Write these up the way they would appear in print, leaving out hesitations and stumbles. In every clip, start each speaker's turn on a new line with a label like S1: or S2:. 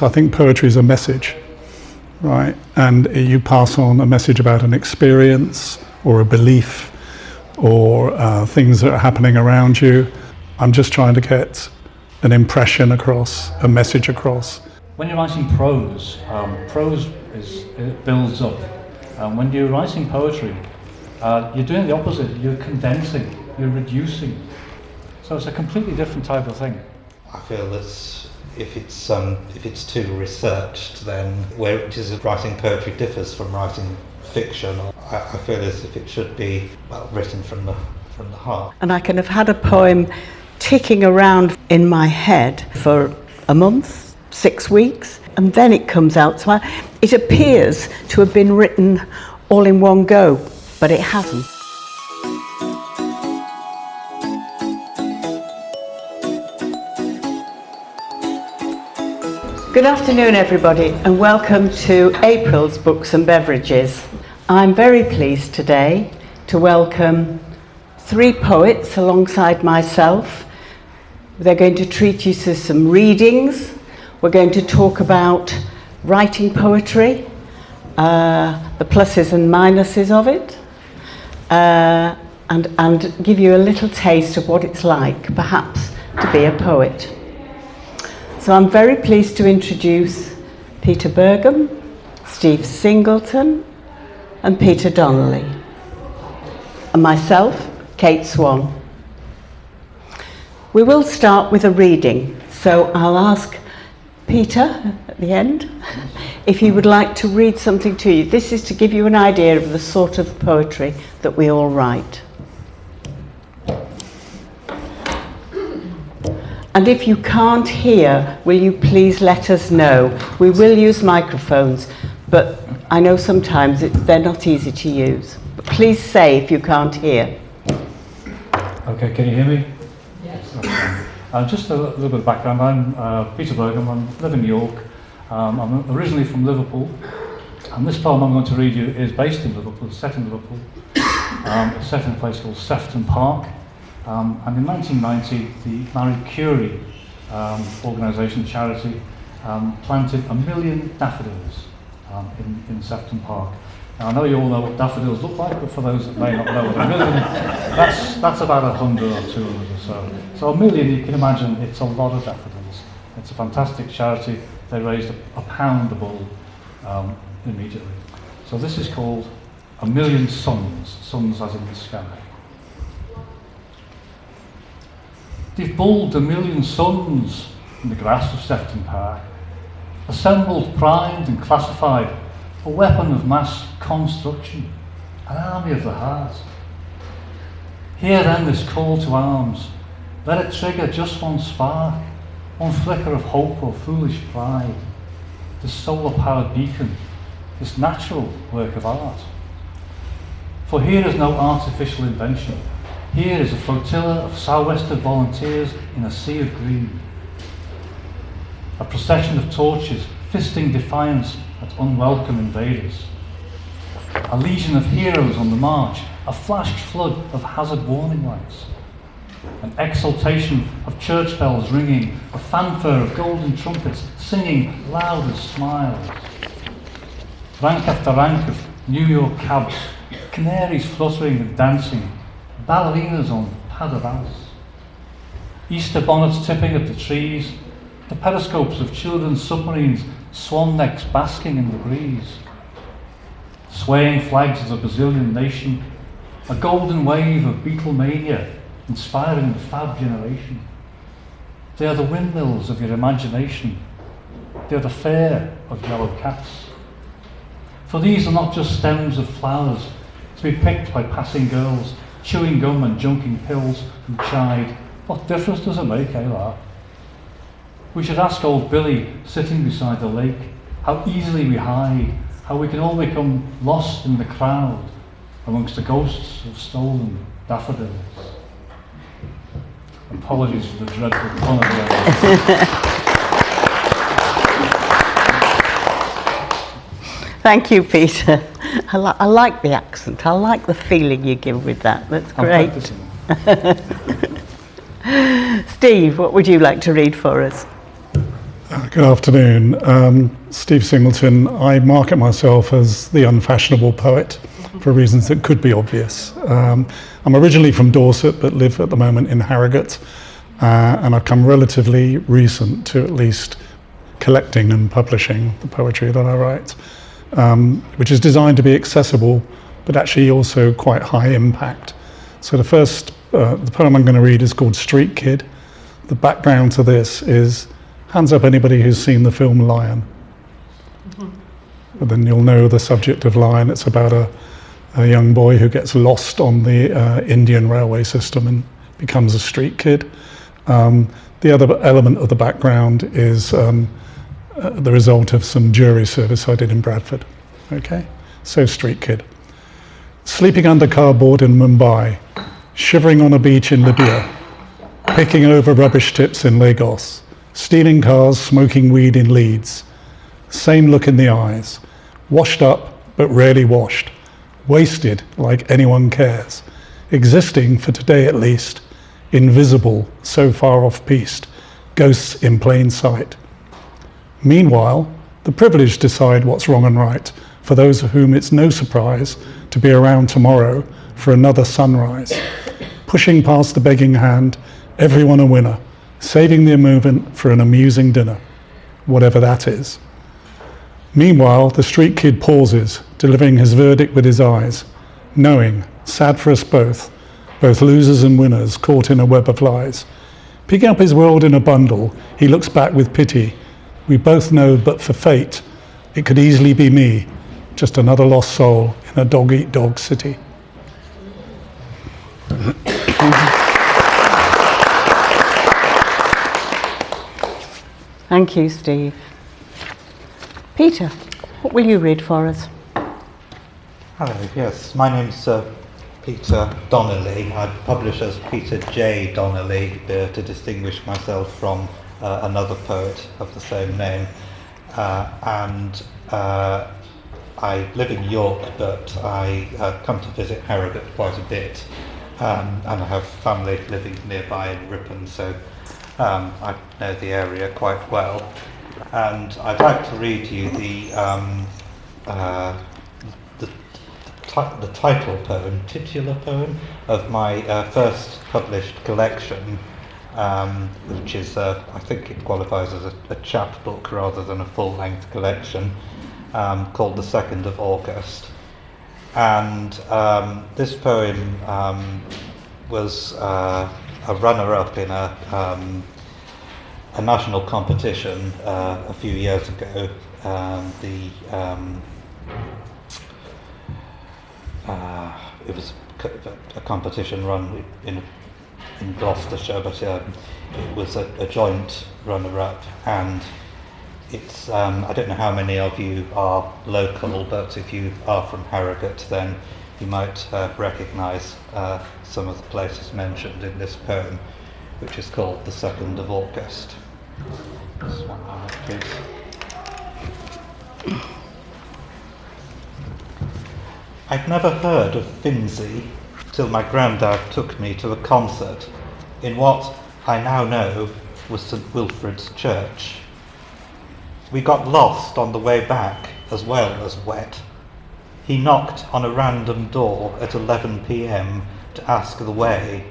S1: I think poetry is a message, right? And you pass on a message about an experience or a belief or things that are happening around you. I'm just trying to get an impression across, a message across.
S2: When you're writing prose, it builds up. When you're writing poetry, you're doing the opposite. You're condensing, you're reducing. So it's a completely different type of thing.
S3: I feel that if it's too researched, then where it is writing poetry differs from writing fiction. I feel as if it should be written from the heart.
S4: And I can have had a poem ticking around in my head for a month, 6 weeks, and then it comes out. So it appears to have been written all in one go, but it hasn't. Good afternoon, everybody, and welcome to April's Books and Beverages. I'm very pleased today to welcome 3 poets alongside myself. They're going to treat you to some readings. We're going to talk about writing poetry, the pluses and minuses of it, and give you a little taste of what it's like, perhaps, to be a poet. So I'm very pleased to introduce Peter Burgham, Steve Singleton, and Peter Donnelly, and myself, Kate Swan. We will start with a reading, so I'll ask Peter at the end if he would like to read something to you. This is to give you an idea of the sort of poetry that we all write. And if you can't hear, will you please let us know? We will use microphones, but I know sometimes they're not easy to use. But please say if you can't hear.
S2: Okay, can you hear me? Yes. Okay. Just a little bit of background. I'm Peter Burgham. I live in York. I'm originally from Liverpool, and this poem I'm going to read you is based in Liverpool, it's set in Liverpool. It's set in a place called Singleton Park. And in 1990, the Marie Curie organisation, charity, planted 1 million daffodils in Singleton Park. Now, I know you all know what daffodils look like, but for those that may not know what 1 million, that's about 100 or 200 or so. So 1 million, you can imagine, it's a lot of daffodils. It's a fantastic charity. They raised £1 a ball immediately. So this is called 1 million suns, suns as in the sky. They've bulled 1 million suns in the grass of Singleton Park, assembled, primed and classified, a weapon of mass construction, an army of the heart. Hear then this call to arms, let it trigger just one spark, one flicker of hope or foolish pride, this solar-powered beacon, this natural work of art. For here is no artificial invention. Here is a flotilla of sou'wester volunteers in a sea of green. A procession of torches, fisting defiance at unwelcome invaders. A legion of heroes on the march, a flashed flood of hazard warning lights. An exultation of church bells ringing, a fanfare of golden trumpets singing loud as smiles. Rank after rank of New York cabs, canaries fluttering and dancing, ballerinas on pas de valse. Easter bonnets tipping at the trees, the periscopes of children's submarines, swan necks basking in the breeze. Swaying flags of the Brazilian nation, a golden wave of Beatlemania inspiring the fab generation. They are the windmills of your imagination. They are the fair of yellow caps. For these are not just stems of flowers to be picked by passing girls, chewing gum and junking pills who chide, what difference does it make, eh, lad? We should ask old Billy, sitting beside the lake, how easily we hide, how we can all become lost in the crowd amongst the ghosts of stolen daffodils. Apologies for the dreadful pun at the end.
S4: Thank you, Peter. I like the accent. I like the feeling you give with that. That's great.
S2: I'm
S4: Steve, what would you like to read for us?
S1: Good afternoon. Steve Singleton. I market myself as the unfashionable poet for reasons that could be obvious. I'm originally from Dorset but live at the moment in Harrogate, and I've come relatively recent to at least collecting and publishing the poetry that I write, which is designed to be accessible but actually also quite high impact. So the poem I'm going to read is called Street Kid. The background to this is, hands up anybody who's seen the film Lion. But then you'll know the subject of Lion. It's about a young boy who gets lost on the Indian railway system and becomes a street kid. The other element of the background is the result of some jury service I did in Bradford. Okay, so Street Kid. Sleeping under cardboard in Mumbai, shivering on a beach in Libya, picking over rubbish tips in Lagos, stealing cars, smoking weed in Leeds, same look in the eyes, washed up but rarely washed, wasted like anyone cares, existing for today at least, invisible, so far off piste, ghosts in plain sight. Meanwhile, the privileged decide what's wrong and right, for those of whom it's no surprise to be around tomorrow for another sunrise. Pushing past the begging hand, everyone a winner, saving the moment for an amusing dinner, whatever that is. Meanwhile, the street kid pauses, delivering his verdict with his eyes, knowing, sad for us both losers and winners caught in a web of lies. Picking up his world in a bundle, he looks back with pity. We both know, but for fate, it could easily be me, just another lost soul in a dog-eat-dog city.
S4: Thank you, Steve. Peter, what will you read for us?
S3: Hello, yes, my name's Peter Donnelly. I publish as Peter J. Donnelly to distinguish myself from another poet of the same name. And I live in York, but I come to visit Harrogate quite a bit. And I have family living nearby in Ripon, so I know the area quite well. And I'd like to read you the title poem, titular poem, of my first published collection, which is, I think it qualifies as a chapbook rather than a full-length collection, called The 2nd of August. And this poem was a runner-up in a national competition a few years ago. It was a competition run in Gloucestershire, but it was a joint runner-up, and it's I don't know how many of you are local, but if you are from Harrogate, then you might recognise some of the places mentioned in this poem, which is called The 2nd of August. Just 1 moment, please. I'd never heard of Finzi till my granddad took me to a concert in what I now know was St Wilfrid's Church. We got lost on the way back as well as wet. He knocked on a random door at 11 p.m. to ask the way.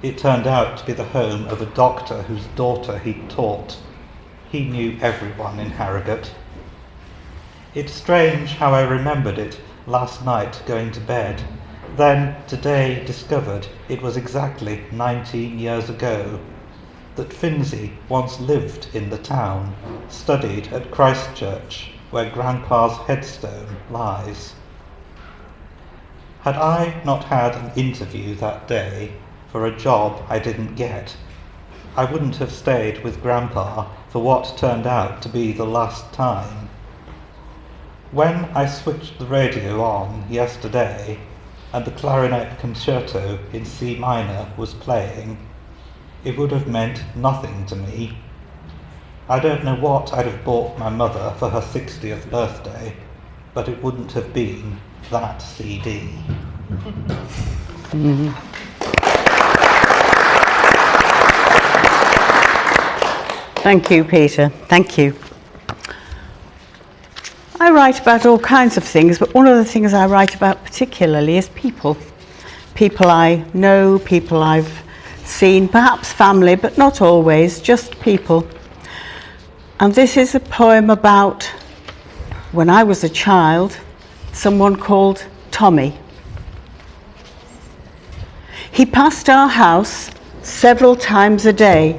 S3: It turned out to be the home of a doctor whose daughter he'd taught. He knew everyone in Harrogate. It's strange how I remembered it last night going to bed, then today discovered it was exactly 19 years ago that Finzi once lived in the town, studied at Christ Church, where Grandpa's headstone lies. Had I not had an interview that day for a job I didn't get, I wouldn't have stayed with Grandpa for what turned out to be the last time. When I switched the radio on yesterday and the clarinet concerto in C minor was playing, it would have meant nothing to me. I don't know what I'd have bought my mother for her 60th birthday, but it wouldn't have been that CD.
S4: Thank you, Peter. Thank you. I write about all kinds of things, but one of the things I write about particularly is people. People I know, people I've seen, perhaps family, but not always, just people. And this is a poem about when I was a child, someone called Tommy. He passed our house several times a day,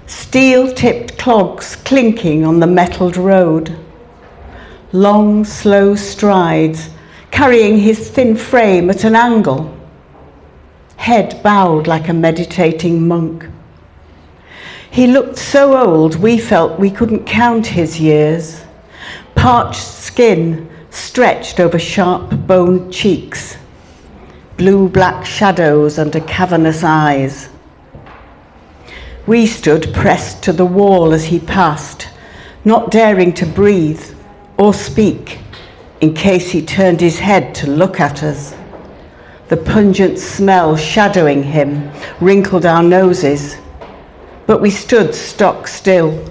S4: steel-tipped clogs clinking on the metalled road. Long, slow strides, carrying his thin frame at an angle, head bowed like a meditating monk. He looked so old we felt we couldn't count his years. Parched skin stretched over sharp-boned cheeks, blue-black shadows under cavernous eyes. We stood pressed to the wall as he passed, not daring to breathe or speak in case he turned his head to look at us. The pungent smell shadowing him wrinkled our noses, but we stood stock still.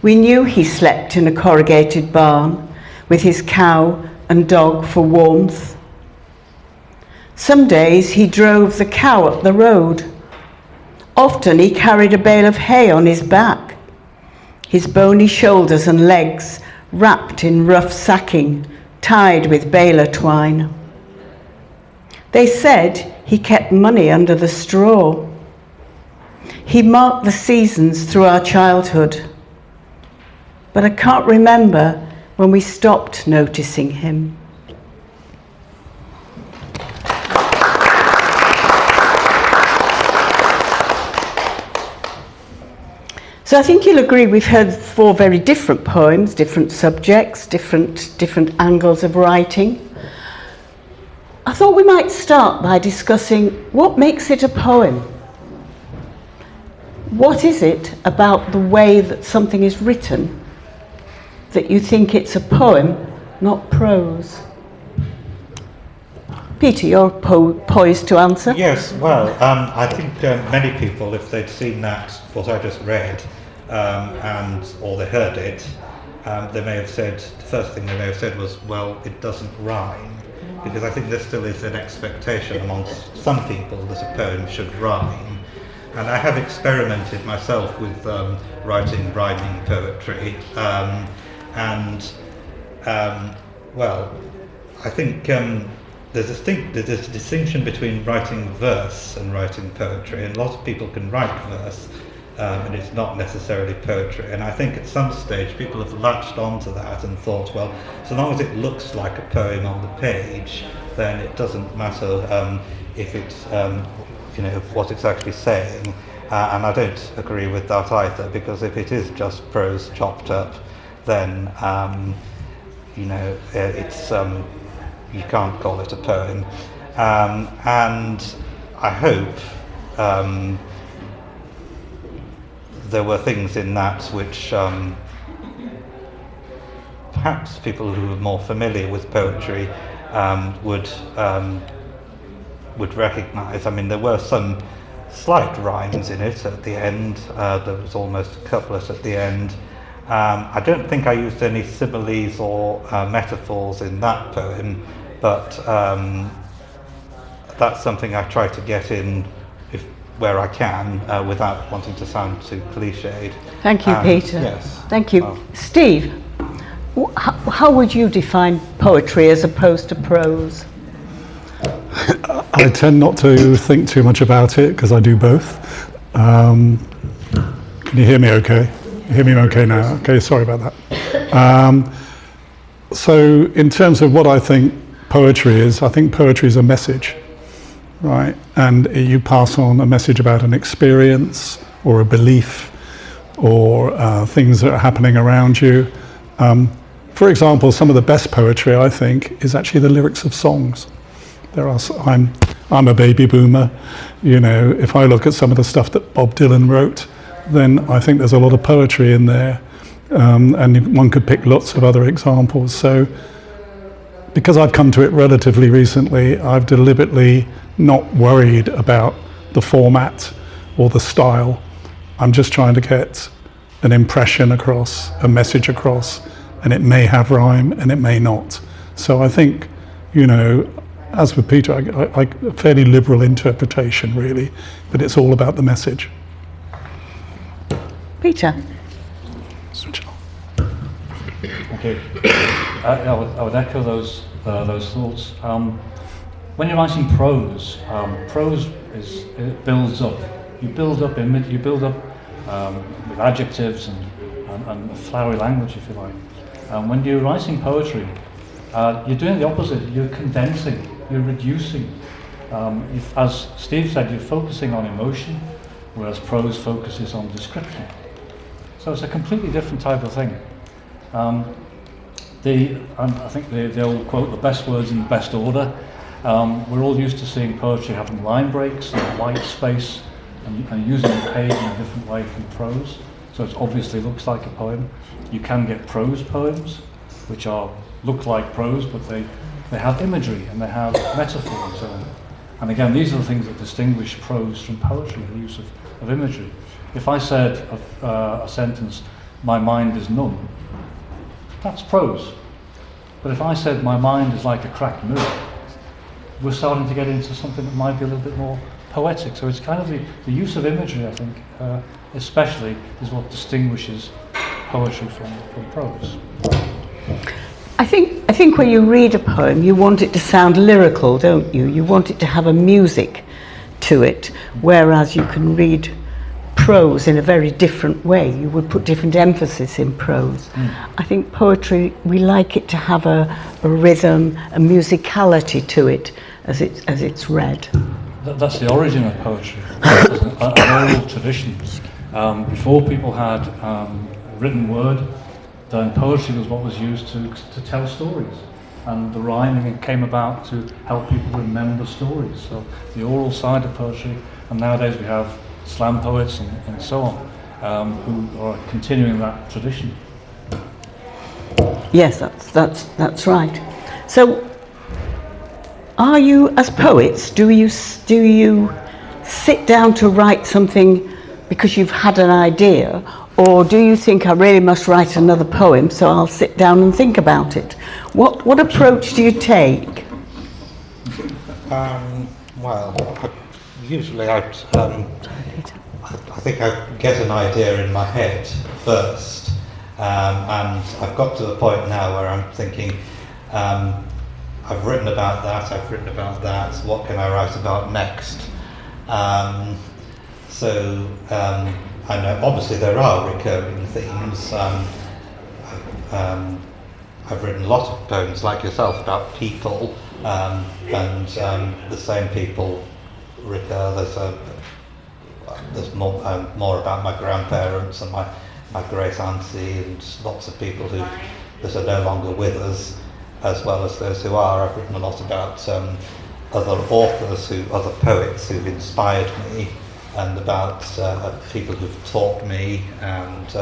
S4: We knew he slept in a corrugated barn with his cow and dog for warmth. Some days he drove the cow up the road. Often he carried a bale of hay on his back, his bony shoulders and legs wrapped in rough sacking, tied with baler twine. They said he kept money under the straw. He marked the seasons through our childhood, but I can't remember when we stopped noticing him. So I think you'll agree we've heard 4 very different poems, different subjects, different angles of writing. I thought we might start by discussing what makes it a poem. What is it about the way that something is written that you think it's a poem, not prose? Peter, you're poised to answer.
S3: Yes, well, I think many people, if they'd seen that, what I just read, or they heard it, they may have said, the first thing they may have said was, well, it doesn't rhyme, because I think there still is an expectation amongst some people that a poem should rhyme. And I have experimented myself with writing rhyming poetry, well, I think there's a distinction between writing verse and writing poetry, and a lot of people can write verse, and it's not necessarily poetry. And I think at some stage people have latched onto that and thought, well, so long as it looks like a poem on the page, then it doesn't matter if it's what it's actually saying. And I don't agree with that either, because if it is just prose chopped up, then it's you can't call it a poem. And I hope there were things in that which perhaps people who are more familiar with poetry would recognise. I mean, there were some slight rhymes in it at the end. There was almost a couplet at the end. I don't think I used any similes or metaphors in that poem, but that's something I try to get in where I can, without wanting to sound too cliched.
S4: Thank you, Peter.
S3: Yes.
S4: Thank you.
S3: Well,
S4: Steve, how would you define poetry as opposed to prose?
S1: I tend not to think too much about it because I do both. Can you hear me okay? You hear me okay now? Okay, sorry about that. So in terms of what I think poetry is, I think poetry is a message, right? And you pass on a message about an experience or a belief or things that are happening around you. For example, some of the best poetry, I think, is actually the lyrics of songs. I'm a baby boomer. If I look at some of the stuff that Bob Dylan wrote, then I think there's a lot of poetry in there. And one could pick lots of other examples. So because I've come to it relatively recently, I've deliberately not worried about the format or the style. I'm just trying to get an impression across, a message across, and it may have rhyme and it may not. So I think, you know, as with Peter, I a fairly liberal interpretation really, but it's all about the message.
S4: Peter?
S1: Switch on.
S2: Okay, I would echo those thoughts. When you're writing prose, it builds up. You build up with adjectives and flowery language, if you like. When you're writing poetry, you're doing the opposite. You're condensing. You're reducing. As Steve said, you're focusing on emotion, whereas prose focuses on description. So it's a completely different type of thing. I think the old quote, the best words in the best order. We're all used to seeing poetry having line breaks and white space and using the page in a different way from prose. So it obviously looks like a poem. You can get prose poems, which look like prose, but they have imagery and they have metaphor and so on. And again, these are the things that distinguish prose from poetry, the use of imagery. If I said a sentence, "My mind is numb," that's prose. But if I said, "My mind is like a cracked mirror," we're starting to get into something that might be a little bit more poetic. So it's kind of the use of imagery, I think, especially, is what distinguishes poetry from prose.
S4: I think when you read a poem, you want it to sound lyrical, don't you? You want it to have a music to it, whereas you can read prose in a very different way. You would put different emphasis in prose. I think poetry, we like it to have a rhythm, a musicality to it as it's read.
S2: That's the origin of poetry, an oral tradition. Before people had written word, then poetry was what was used to tell stories. And the rhyming came about to help people remember stories. So the oral side of poetry, and nowadays we have slam poets and so on, who are continuing that tradition.
S4: Yes, that's right. So, are you, as poets, do you sit down to write something because you've had an idea, or do you think I really must write another poem, so I'll sit down and think about it? What approach do you take?
S3: Well, usually I think I get an idea in my head first, and I've got to the point now where I'm thinking, I've written about that, what can I write about next? I know obviously there are recurring themes. I've written a lot of poems like yourself about people, and the same people recur. There's more about my grandparents and my great auntie and lots of people that are no longer with us, as well as those who are. I've written a lot about other authors, other poets who've inspired me, and about people who've taught me, and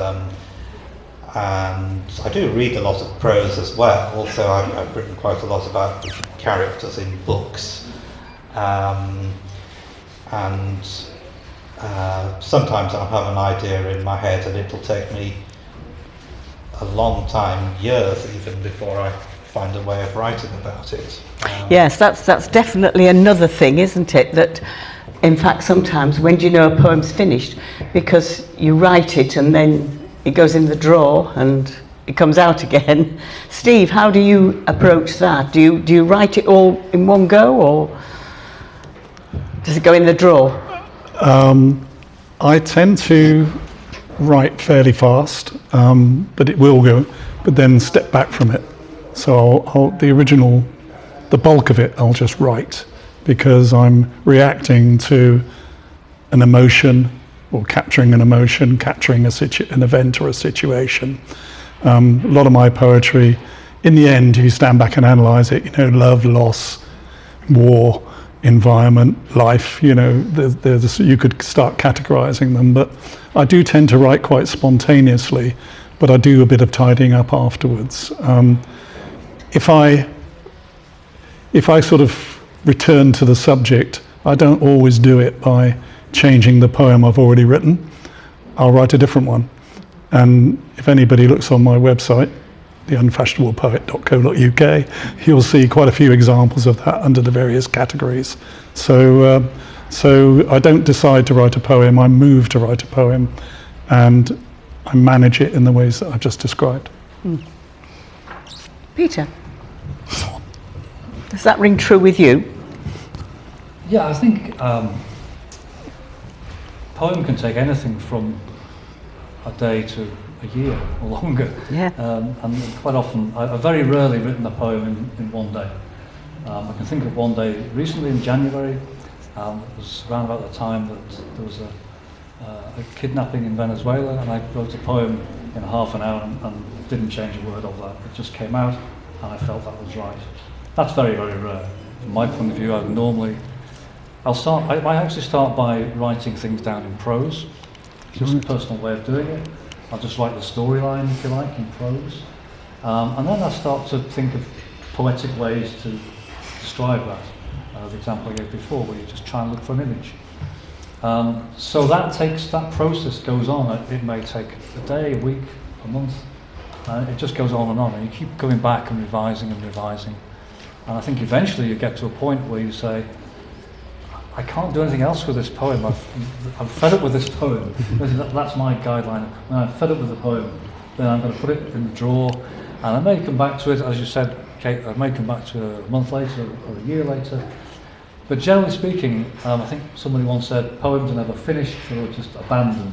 S3: I do read a lot of prose as well. Also, I've written quite a lot about characters in books, and sometimes I'll have an idea in my head and it'll take me a long time, years even, before I find a way of writing about it.
S4: Yes, that's definitely another thing, isn't it? That, in fact, sometimes when do you know a poem's finished? Because you write it and then it goes in the drawer and it comes out again. Steve, how do you approach that? Do you write it all in one go, or does it go in the drawer?
S1: I tend to write fairly fast, but it will go, but then step back from it. So the bulk of it I'll just write, because I'm reacting to an emotion, or capturing an emotion, capturing an event or a situation. A lot of my poetry, in the end, you stand back and analyse it, love, loss, war, environment, life, you could start categorising them, but I do tend to write quite spontaneously, but I do a bit of tidying up afterwards. If I sort of return to the subject, I don't always do it by changing the poem I've already written. I'll write a different one. And if anybody looks on my website, theunfashionablepoet.co.uk, you'll see quite a few examples of that under the various categories. So I don't decide to write a poem, I move to write a poem, and I manage it in the ways that I've just described.
S4: Peter, does that ring true with you?
S2: Yeah, I think poem can take anything from a day to a year or longer.
S4: Yeah.
S2: And quite often, I've very rarely written a poem in one day. I can think of one day recently in January. It was around about the time that there was a kidnapping in Venezuela, and I wrote a poem in half an hour and didn't change a word of that. It just came out, and I felt that was right. That's very, very rare. From my point of view, I actually start by writing things down in prose. It's just a personal way of doing it. I'll just write the storyline, if you like, in prose. And then I start to think of poetic ways to describe that. The example I gave before, where you just try and look for an image. So that process goes on. It may take a day, a week, a month. It just goes on, and you keep going back and revising and revising. And I think eventually you get to a point where you say, I can't do anything else with this poem. I'm fed up with this poem. That's my guideline. When I'm fed up with the poem, then I'm going to put it in the drawer, and I may come back to it, as you said, Kate, I may come back to it a month later or a year later. But generally speaking, I think somebody once said, poems are never finished, they're just abandoned.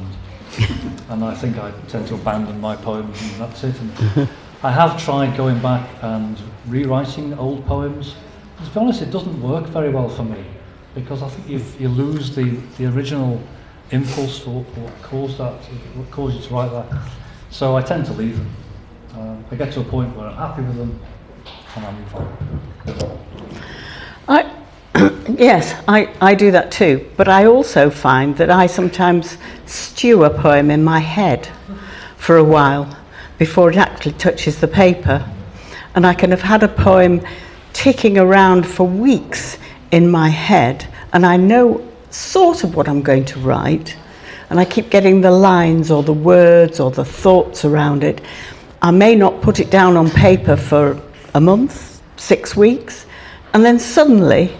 S2: And I think I tend to abandon my poems, and that's it. And I have tried going back and rewriting old poems. To be honest, it doesn't work very well for me, because I think you lose the original impulse for what caused you to write that. So I tend to leave them. I get to a point where I'm happy with them, and I move on.
S4: Yes, I do that too, but I also find that I sometimes stew a poem in my head for a while before it actually touches the paper. And I can have had a poem ticking around for weeks in my head, and I know sort of what I'm going to write, and I keep getting the lines or the words or the thoughts around it. I may not put it down on paper for a month, 6 weeks, and then suddenly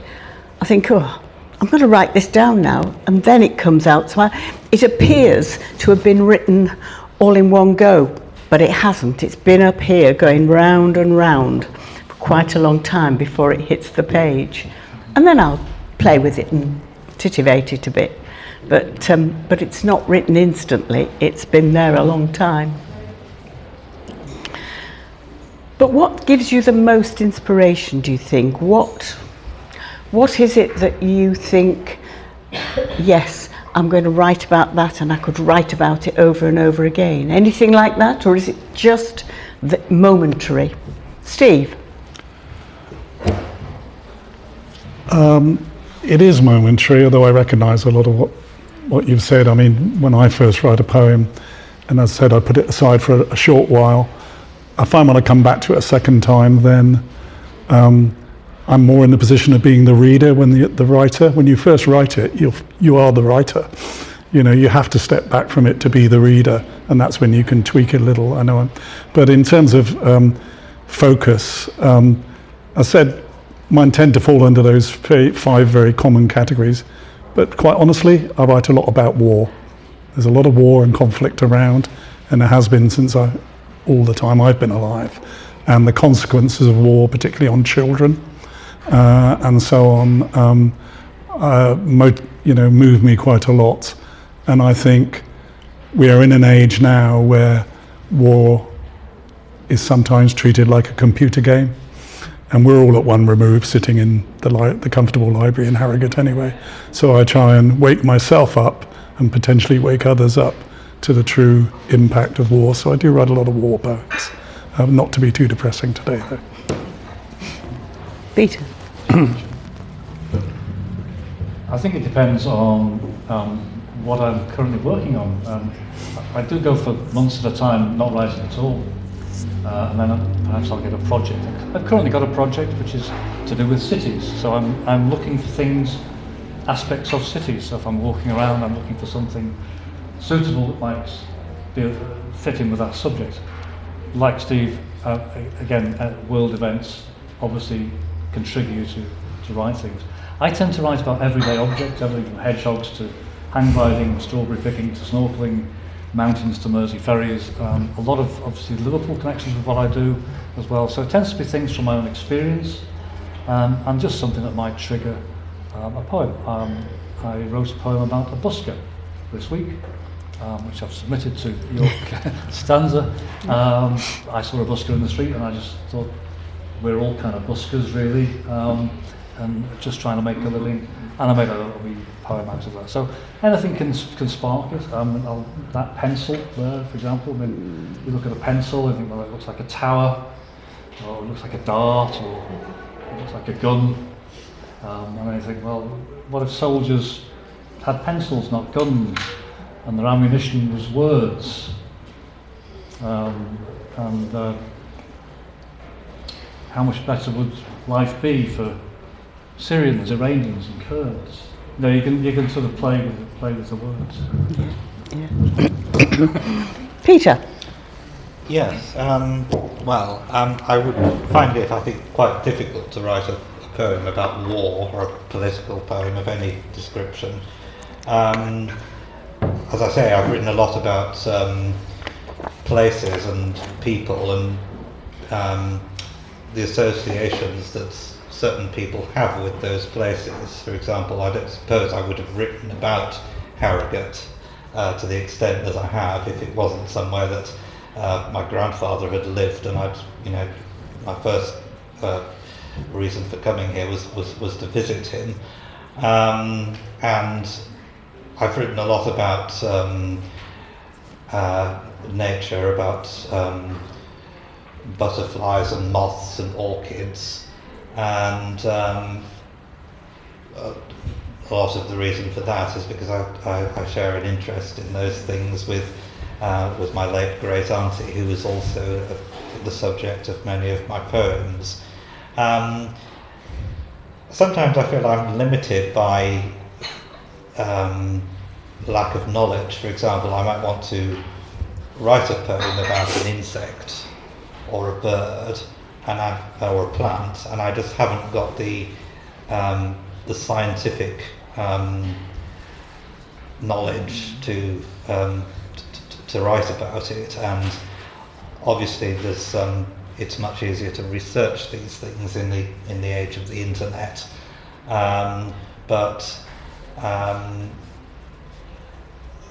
S4: I think, oh, I'm going to write this down now, and then it comes out. So it appears to have been written all in one go, but it hasn't. It's been up here going round and round for quite a long time before it hits the page. And then I'll play with it and titivate it a bit. But it's not written instantly. It's been there a long time. But what gives you the most inspiration, do you think? What is it that you think, yes, I'm going to write about that, and I could write about it over and over again? Anything like that, or is it just momentary? Steve?
S1: It is momentary, although I recognise a lot of what you've said. I mean, when I first write a poem, and as I said, I put it aside for a short while, I find when I come back to it a second time, then I'm more in the position of being the reader when the writer. When you first write it, you are the writer. You know, you have to step back from it to be the reader, and that's when you can tweak it a little. I know, but in terms of focus, I said mine tend to fall under those 5 very common categories. But quite honestly, I write a lot about war. There's a lot of war and conflict around, and there has been since all the time I've been alive, and the consequences of war, particularly on children. And so on, move me quite a lot. And I think we are in an age now where war is sometimes treated like a computer game, and we're all at one remove, sitting in the comfortable library in Harrogate anyway. So I try and wake myself up and potentially wake others up to the true impact of war. So I do write a lot of war poems. Not to be too depressing today, though.
S4: Peter?
S2: I think it depends on what I'm currently working on. I do go for months at a time not writing at all, and then perhaps I'll get a project. I've currently got a project which is to do with cities, so I'm looking for aspects of cities. So if I'm walking around, I'm looking for something suitable that might fit in with that subject. Like Steve, again, world events obviously contribute to write things. I tend to write about everyday objects, everything from hedgehogs to hang gliding, strawberry picking to snorkelling, mountains to Mersey ferries. A lot of obviously Liverpool connections with what I do as well. So it tends to be things from my own experience and just something that might trigger a poem. I wrote a poem about a busker this week, which I've submitted to York Stanza. I saw a busker in the street and I just thought we're all kind of buskers really, and just trying to make a living, and I made a wee poem out of that. So anything can spark it. That pencil there, for example, I mean, you look at a pencil and think, well, it looks like a tower, or it looks like a dart, or it looks like a gun. And I think, well, what if soldiers had pencils, not guns, and their ammunition was words? How much better would life be for Syrians, Iranians, and Kurds? You can sort of play with the words.
S4: Yeah. Peter.
S3: Yes. I would find it, I think, quite difficult to write a poem about war, or a political poem of any description. As I say, I've written a lot about places and people and the associations that certain people have with those places. For example, I don't suppose I would have written about Harrogate to the extent that I have if it wasn't somewhere that my grandfather had lived, and my first reason for coming here was to visit him. And I've written a lot about nature, about butterflies and moths and orchids, and a lot of the reason for that is because I share an interest in those things with my late great auntie, who was also the subject of many of my poems. Sometimes I feel I'm limited by lack of knowledge. For example, I might want to write a poem about an insect or a bird or a plant, and I just haven't got the scientific knowledge to write about it. And obviously there's it's much easier to research these things in the age of the internet, but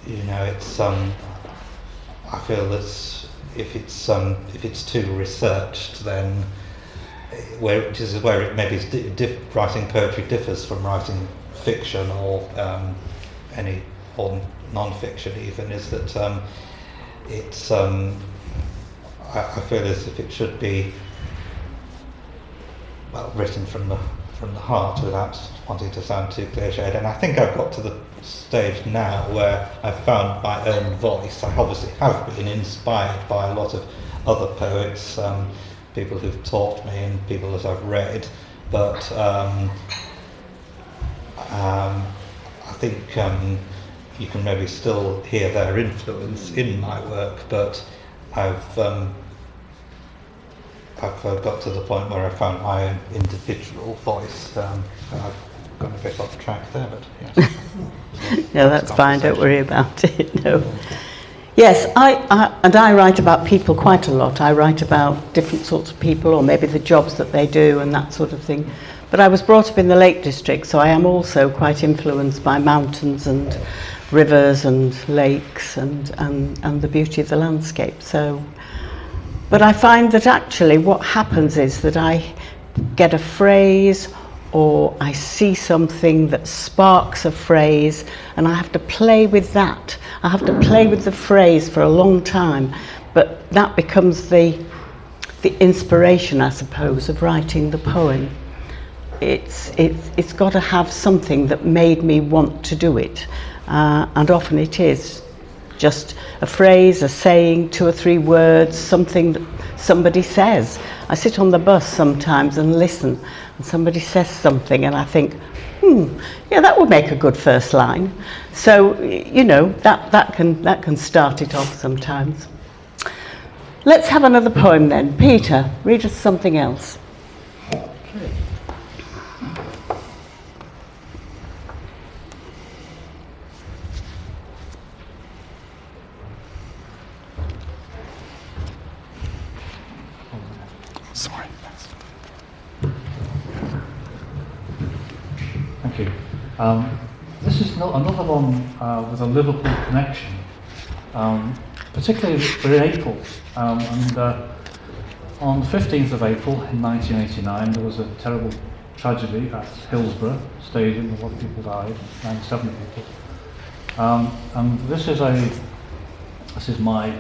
S3: it's I feel that if it's too researched, then where it maybe writing poetry differs from writing fiction or non-fiction even, is that it's I feel as if it should be written from the heart without wanting to sound too cliched. And I think I've got to the stage now where I've found my own voice. I obviously have been inspired by a lot of other poets, people who've taught me and people that I've read, but I think you can maybe still hear their influence in my work, but I've got to the point where I found my own individual voice. I've gone a bit off track there, but yes.
S4: No, that's fine, don't worry about it. No. Yes, I write about people quite a lot. I write about different sorts of people, or maybe the jobs that they do and that sort of thing. But I was brought up in the Lake District, so I am also quite influenced by mountains and rivers and lakes and the beauty of the landscape. But I find that actually what happens is that I get a phrase, or I see something that sparks a phrase, and I have to play with that. I have to play with the phrase for a long time, but that becomes the inspiration, I suppose, of writing the poem. It's got to have something that made me want to do it, and often it is just a phrase, a saying, 2 or 3 words, something that somebody says. I sit on the bus sometimes and listen, and somebody says something and I think, yeah, that would make a good first line. So, you know, that can start it off sometimes. Let's have another poem then. Peter, read us something else.
S1: Sorry.
S2: Thank you. This is another one with a Liverpool connection, particularly for April. And on the 15th of April in 1989, there was a terrible tragedy at Hillsborough Stadium. A lot of people died, 97 people. And this is my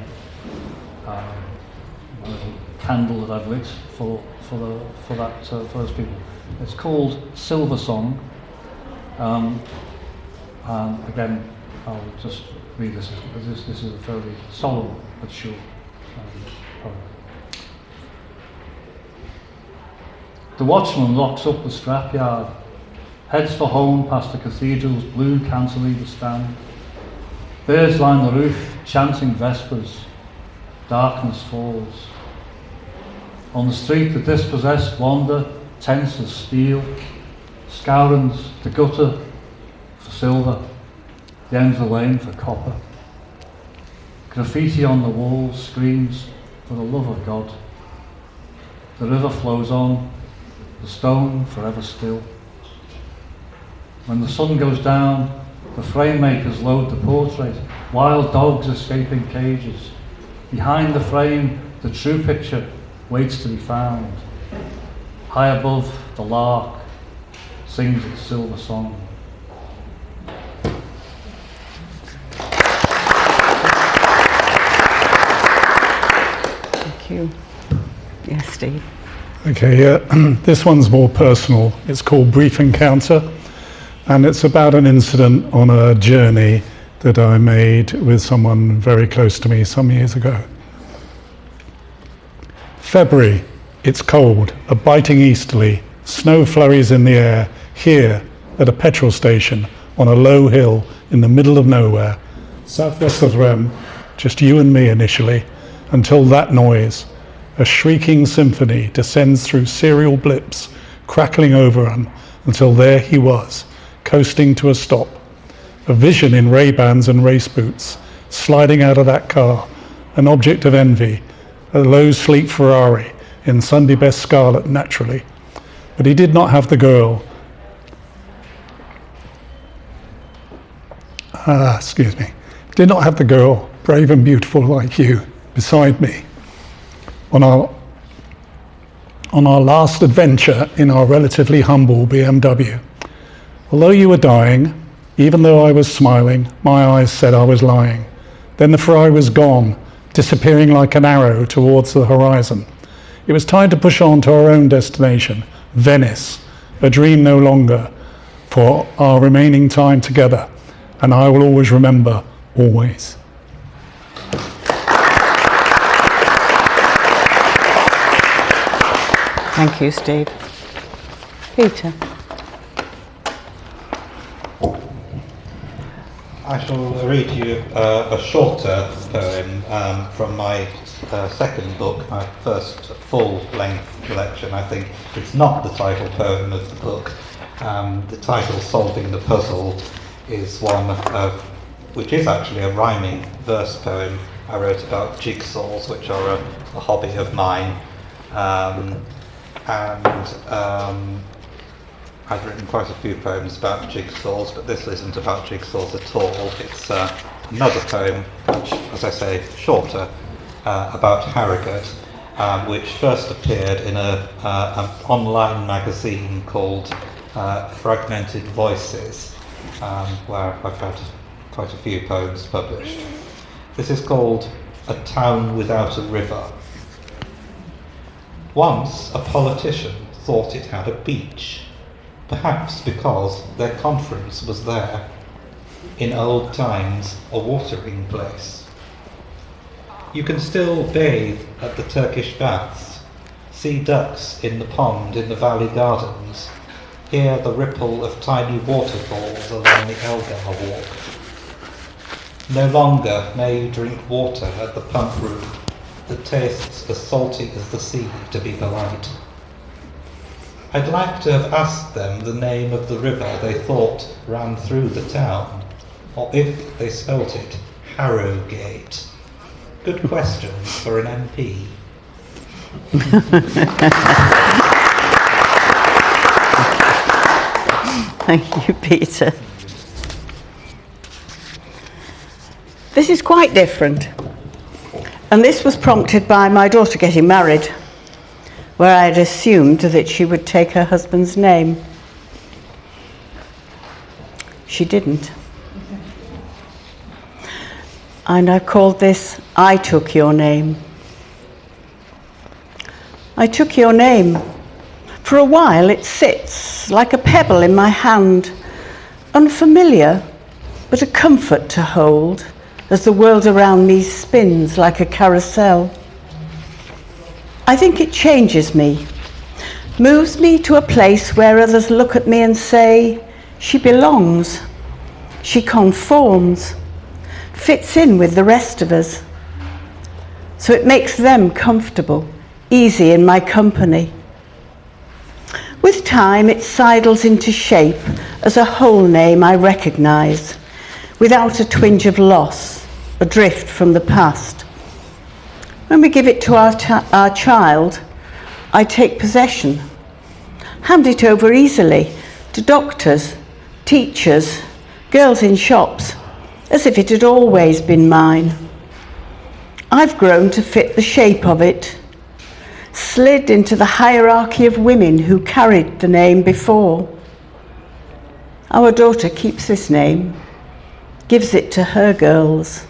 S2: little candle that I've lit for those people. It's called Silver Song. And again, I'll just read this. This is a fairly solemn but short poem. The watchman locks up the scrapyard, heads for home past the cathedral's blue cantilever stand. Birds line the roof, chanting vespers. Darkness falls. On the street the dispossessed wander, tense as steel. Scourings, the gutter for silver, the end of the lane for copper. Graffiti on the walls screams for the love of God. The river flows on, the stone forever still. When the sun goes down, the frame makers load the portrait, wild dogs escaping cages. Behind the frame, the true picture waits to be found. High above, the lark sings its silver song.
S4: Thank you. Yes, Steve.
S1: Okay, this one's more personal. It's called Brief Encounter, and it's about an incident on a journey that I made with someone very close to me some years ago. February, it's cold, a biting easterly, snow flurries in the air, here at a petrol station on a low hill in the middle of nowhere, southwest of Rem, just you and me initially, until that noise, a shrieking symphony, descends through serial blips, crackling over him, until there he was, coasting to a stop, a vision in Ray-Bans and race boots, sliding out of that car, an object of envy, a low, sleek Ferrari, in Sunday best scarlet naturally. But he did not have the girl. Did not have the girl, brave and beautiful like you, beside me. On our last adventure in our relatively humble BMW. Although you were dying, even though I was smiling, my eyes said I was lying. Then the Ferrari was gone, disappearing like an arrow towards the horizon. It was time to push on to our own destination, Venice, a dream no longer, for our remaining time together, and I will always remember, always.
S4: Thank you, Steve. Peter.
S3: I shall read you a shorter poem from my second book, my first full-length collection. I think it's not the title poem of the book. The title, Solving the Puzzle, is one which is actually a rhyming verse poem I wrote about jigsaws, which are a hobby of mine. I've written quite a few poems about jigsaws, but this isn't about jigsaws at all. It's another poem, which, as I say, shorter, about Harrogate, which first appeared in an online magazine called Fragmented Voices, where I've had quite a few poems published. This is called A Town Without a River. Once a politician thought it had a beach, perhaps because their conference was there. in old times a watering place. You can still bathe at the Turkish baths, see ducks in the pond in the valley gardens, hear the ripple of tiny waterfalls along the Elgar walk. No longer may you drink water at the pump room that tastes as salty as the sea to be polite. I'd like to have asked them the name of the river they thought ran through the town, or if they spelt it Harrogate. Good question for an MP.
S4: Thank you, Peter. This is quite different, and this was prompted by my daughter getting married, where I had assumed that she would take her husband's name. She didn't. And I called this, I Took Your Name. I took your name. For a while it sits like a pebble in my hand, unfamiliar, but a comfort to hold as the world around me spins like a carousel. I think it changes me, moves me to a place where others look at me and say, she belongs, she conforms, fits in with the rest of us. So it makes them comfortable, easy in my company. With time it sidles into shape as a whole name I recognise, without a twinge of loss, adrift from the past. When we give it to our child, I take possession, hand it over easily to doctors, teachers, girls in shops, as if it had always been mine. I've grown to fit the shape of it, slid into the hierarchy of women who carried the name before. Our daughter keeps this name, gives it to her girls.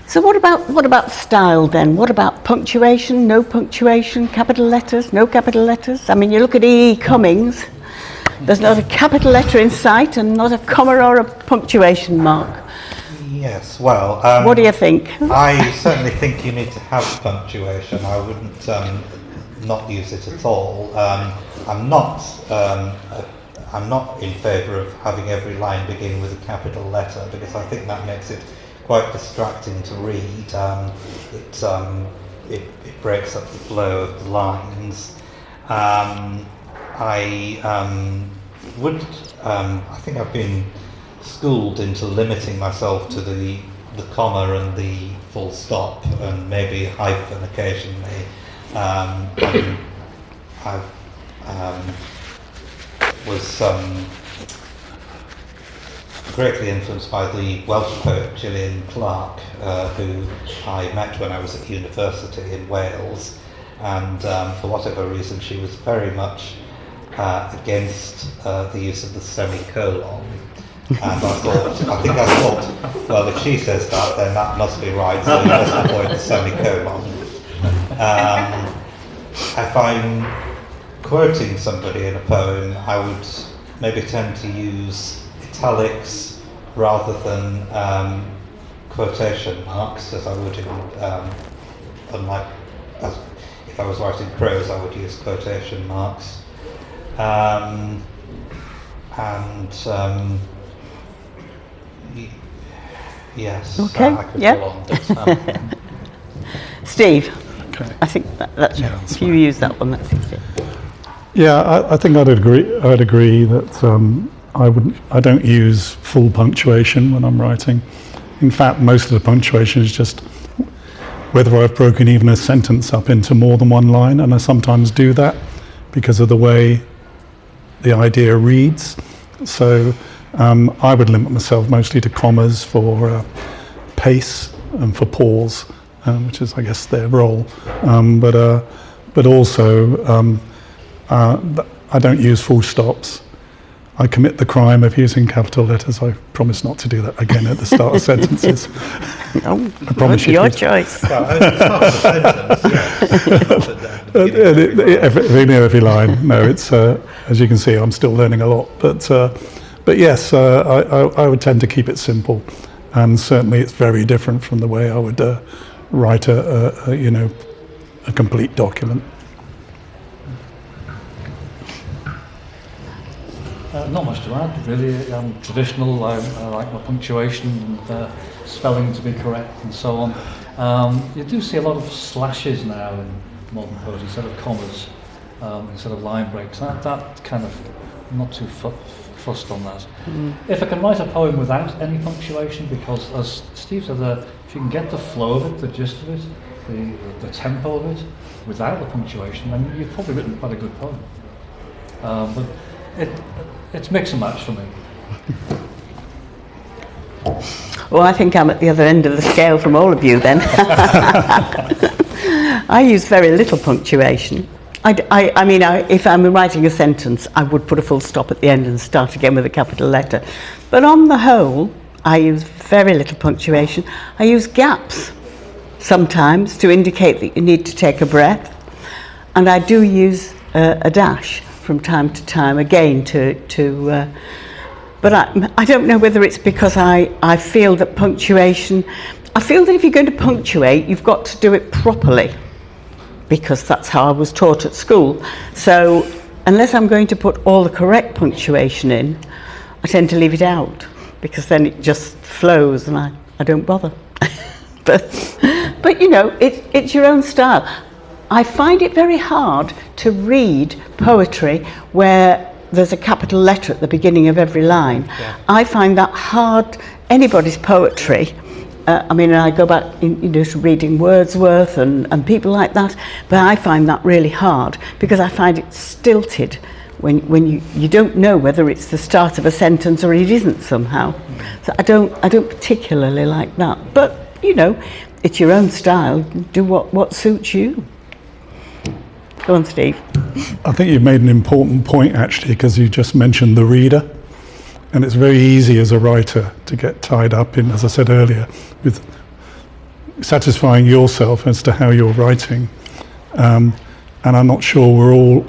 S4: So what about style then? What about punctuation, no punctuation, capital letters, no capital letters? I mean, you look at E. Cummings, there's not a capital letter in sight and not a comma or a punctuation mark.
S3: Yes, well...
S4: what do you think?
S3: I certainly think you need to have punctuation. I wouldn't not use it at all. I'm not in favour of having every line begin with a capital letter, because I think that makes it quite distracting to read. It breaks up the flow of the lines. I think I've been schooled into limiting myself to the comma and the full stop and maybe hyphen occasionally. I was greatly influenced by the Welsh poet Gillian Clarke, who I met when I was at university in Wales, and for whatever reason she was very much against the use of the semicolon. And I thought, well, if she says that, then that must be right, so you must avoid the semicolon. If I'm quoting somebody in a poem, I would maybe tend to use italics rather than quotation marks, as I would unlike if I was writing prose, I would use quotation marks. Yes.
S4: Okay.
S3: I could
S4: Yeah.
S3: go on, but,
S4: Steve,
S1: Okay.
S4: I think that's
S1: Yeah, that's
S4: if you use that one, that's it.
S1: Yeah, I think I'd agree that I don't use full punctuation when I'm writing. In fact, most of the punctuation is just whether I've broken even a sentence up into more than one line, and I sometimes do that because of the way the idea reads. So I would limit myself mostly to commas for pace and for pause, which is, I guess, their role. But also, I don't use full stops. I commit the crime of using capital letters. I promise not to do that again at the start of sentences.
S4: Oh,
S1: I promise you.
S4: your choice.
S3: Well, it's half a sentence, yeah.
S1: Every line. No, it's as you can see, I'm still learning a lot. But yes, I would tend to keep it simple, and certainly it's very different from the way I would write a complete document.
S2: Not much to add, really. I'm traditional. I like my punctuation and spelling to be correct and so on. You do see a lot of slashes now in modern poetry instead of commas, instead of line breaks. That kind of, I'm not too fussed on that. If I can write a poem without any punctuation, because as Steve said, if you can get the flow of it, the gist of it, the tempo of it, without the punctuation, then you've probably written quite a good poem. But it's mix and match for me.
S4: Well, I think I'm at the other end of the scale from all of you then. I use very little punctuation. I mean, if I'm writing a sentence, I would put a full stop at the end and start again with a capital letter. But on the whole, I use very little punctuation. I use gaps sometimes to indicate that you need to take a breath. And I do use a dash from time to time, again, but I don't know whether it's because I feel that punctuation, I feel that if you're going to punctuate, you've got to do it properly, because that's how I was taught at school. So unless I'm going to put all the correct punctuation in, I tend to leave it out, because then it just flows and I don't bother. but you know, it's your own style. I find it very hard to read poetry where there's a capital letter at the beginning of every line.
S3: Yeah.
S4: I find that hard. Anybody's poetry. I mean, I go back to reading Wordsworth and people like that, but I find that really hard because I find it stilted when you don't know whether it's the start of a sentence or it isn't somehow. So I don't particularly like that. But you know, it's your own style. Do what suits you. Go on, Steve.
S1: I think you've made an important point, actually, because you just mentioned the reader. And it's very easy as a writer to get tied up in, as I said earlier, with satisfying yourself as to how you're writing. And I'm not sure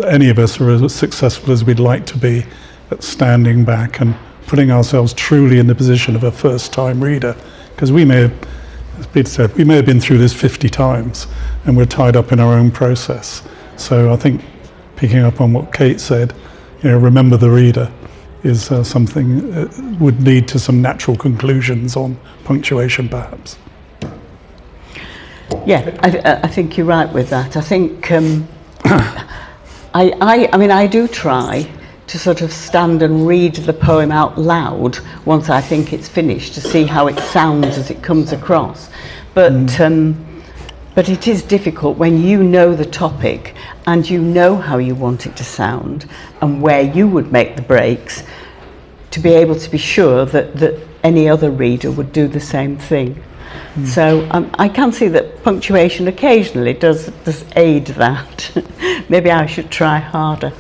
S1: any of us are as successful as we'd like to be at standing back and putting ourselves truly in the position of a first-time reader. Because we may have, as Peter said, we may have been through this 50 times and we're tied up in our own process. So I think picking up on what Kate said, remember the reader is something that would lead to some natural conclusions on punctuation perhaps.
S4: Yeah, I think you're right with that. I think I mean I do try to sort of stand and read the poem out loud once I think it's finished to see how it sounds as it comes across. But it is difficult when you know the topic and you know how you want it to sound and where you would make the breaks to be able to be sure that any other reader would do the same thing. So I can see that punctuation occasionally does aid that. Maybe I should try harder.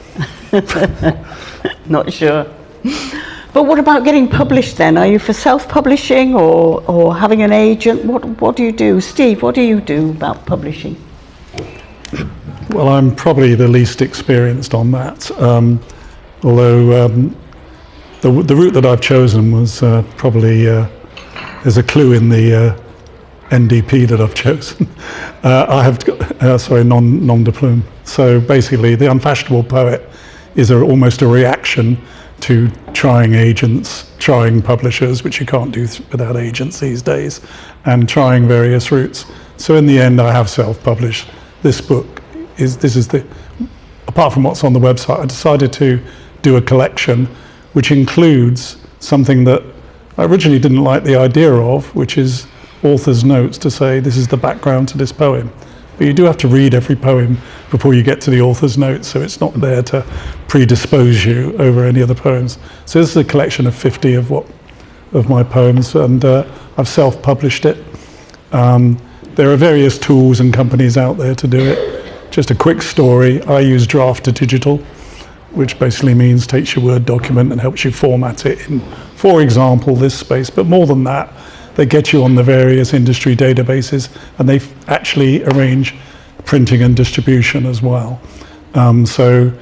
S4: Not sure. But what about getting published then? Are you for self-publishing or having an agent? What do you do? Steve, what do you do about publishing?
S1: Well, I'm probably the least experienced on that. Although the route that I've chosen was probably, there's a clue in the NDP that I've chosen. I have, nom de plume. So basically, the unfashionable poet is almost a reaction to trying agents, trying publishers, which you can't do without agents these days, and trying various routes. So in the end, I have self-published. This book apart from what's on the website, I decided to do a collection which includes something that I originally didn't like the idea of, which is author's notes to say this is the background to this poem. But you do have to read every poem before you get to the author's notes, so it's not there to predispose you over any other poems. So this is a collection of 50 of my poems, and I've self-published it. There are various tools and companies out there to do it. Just a quick story, I use Draft to Digital, which basically means takes your Word document and helps you format it in, for example, this space. But more than that, they get you on the various industry databases, and they actually arrange printing and distribution as well. So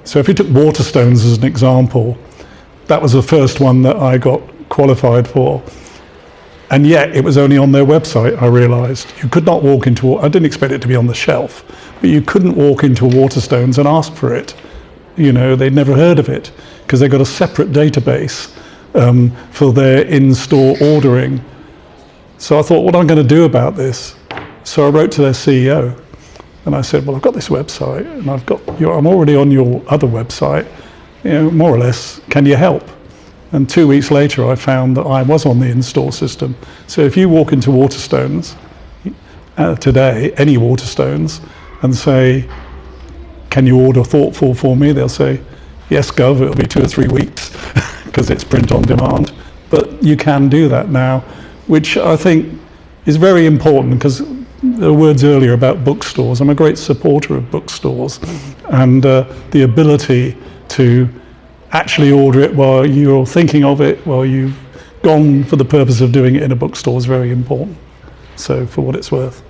S1: if you took Waterstones as an example, that was the first one that I got qualified for. And yet it was only on their website, I realised. You could not walk into, I didn't expect it to be on the shelf, but you couldn't walk into a Waterstones and ask for it. You know, they'd never heard of it, because they've got a separate database for their in-store ordering. So I thought, what am I going to do about this? So I wrote to their CEO, and I said, well, I've got this website, and I'm already on your other website, you know, more or less, can you help? And 2 weeks later, I found that I was on the in-store system. So if you walk into Waterstones today, any Waterstones, and say, can you order Thoughtful for me? They'll say, yes, Gov, it'll be 2 or 3 weeks, because it's print on demand. But you can do that now, which I think is very important, because there were words earlier about bookstores. I'm a great supporter of bookstores, and the ability to actually order it while you're thinking of it, while you've gone for the purpose of doing it in a bookstore, is very important. So, for what it's worth.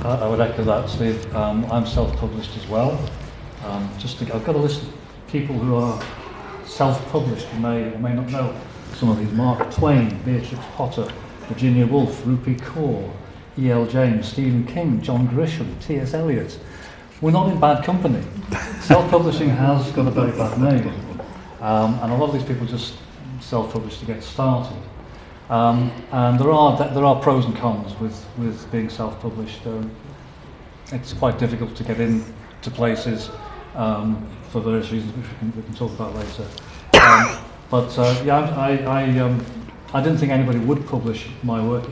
S2: I would echo that, Steve. I'm self-published as well. I've got a list of people who are self-published. You may or may not know some of these: Mark Twain, Beatrix Potter, Virginia Woolf, Rupi Kaur, E.L. James, Stephen King, John Grisham, T.S. Eliot. We're not in bad company. Self-publishing has got a very bad name, and a lot of these people just self-publish to get started. And there are pros and cons with being self-published. It's quite difficult to get into places for various reasons, which we can talk about later. I didn't think anybody would publish my work.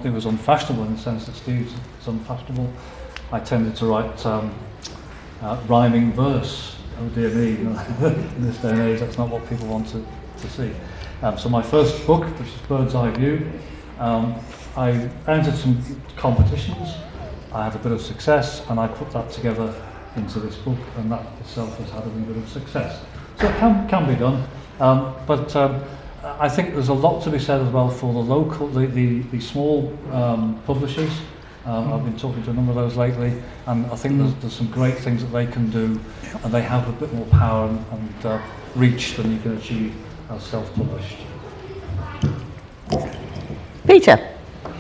S2: It was unfashionable in the sense that Steve's is unfashionable. I tended to write rhyming verse. Oh dear me, in this day and age, that's not what people want to see. So my first book, which is Bird's Eye View, I entered some competitions. I had a bit of success, and I put that together into this book, and that itself has had a little bit of success. So it can be done, but I think there's a lot to be said as well for the local, the small publishers. I've been talking to a number of those lately, and I think there's some great things that they can do, and they have a bit more power and reach than you can achieve as self-published.
S4: Peter?